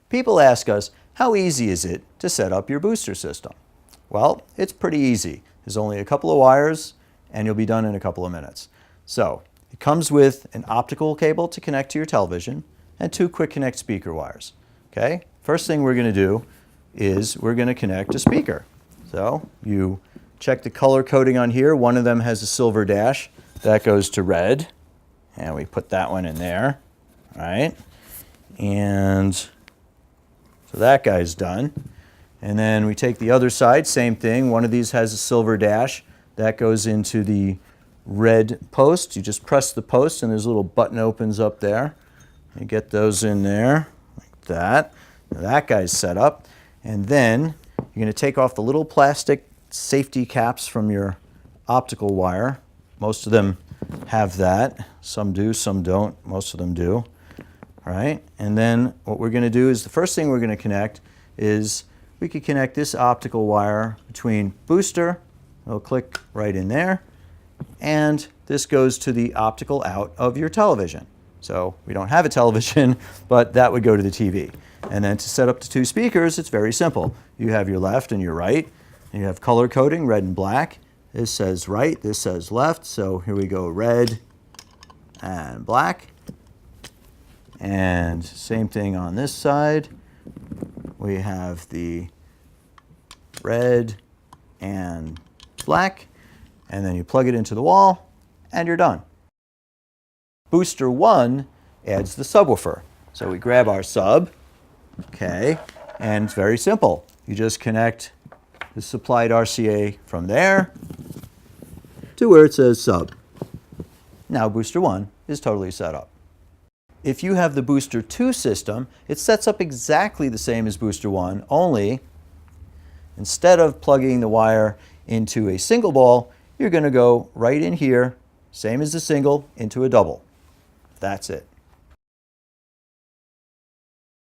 People ask us, how easy is it to set up your booster system? Well, it's pretty easy. There's only a couple of wires and you'll be done in a couple of minutes. So it comes with an optical cable to connect to your television and 2 quick connect speaker wires. Okay? First thing we're going to do is we're going to connect a speaker. So you check the color coding on here. One of them has a silver dash. That goes to red. And we put that one in there. All right? And so that guy's done. And then we take the other side, same thing. One of these has a silver dash. That goes into the red post. You just press the post and there's a little button opens up there. You get those in there like that. Now that guy's set up. And then you're going to take off the little plastic safety caps from your optical wire. Most of them have that. Some do, some don't. Most of them do. All right. And then what we're going to do is the first thing we're going to connect is we could connect this optical wire between booster. It'll click right in there. And this goes to the optical out of your television. So we don't have a television, but that would go to the TV. And then to set up the 2 speakers, it's very simple. You have your left and your right. And you have color coding, red and black. This says right, this says left. So here we go, red and black. And same thing on this side. We have the red and black. And then you plug it into the wall and you're done. Booster 1 adds the subwoofer. So we grab our sub, okay, and it's very simple. You just connect the supplied RCA from there to where it says sub. Now Booster 1 is totally set up. If you have the Booster 2 system, it sets up exactly the same as Booster 1, only instead of plugging the wire into a single ball, you're going to go right in here, same as the single, into a double. That's it.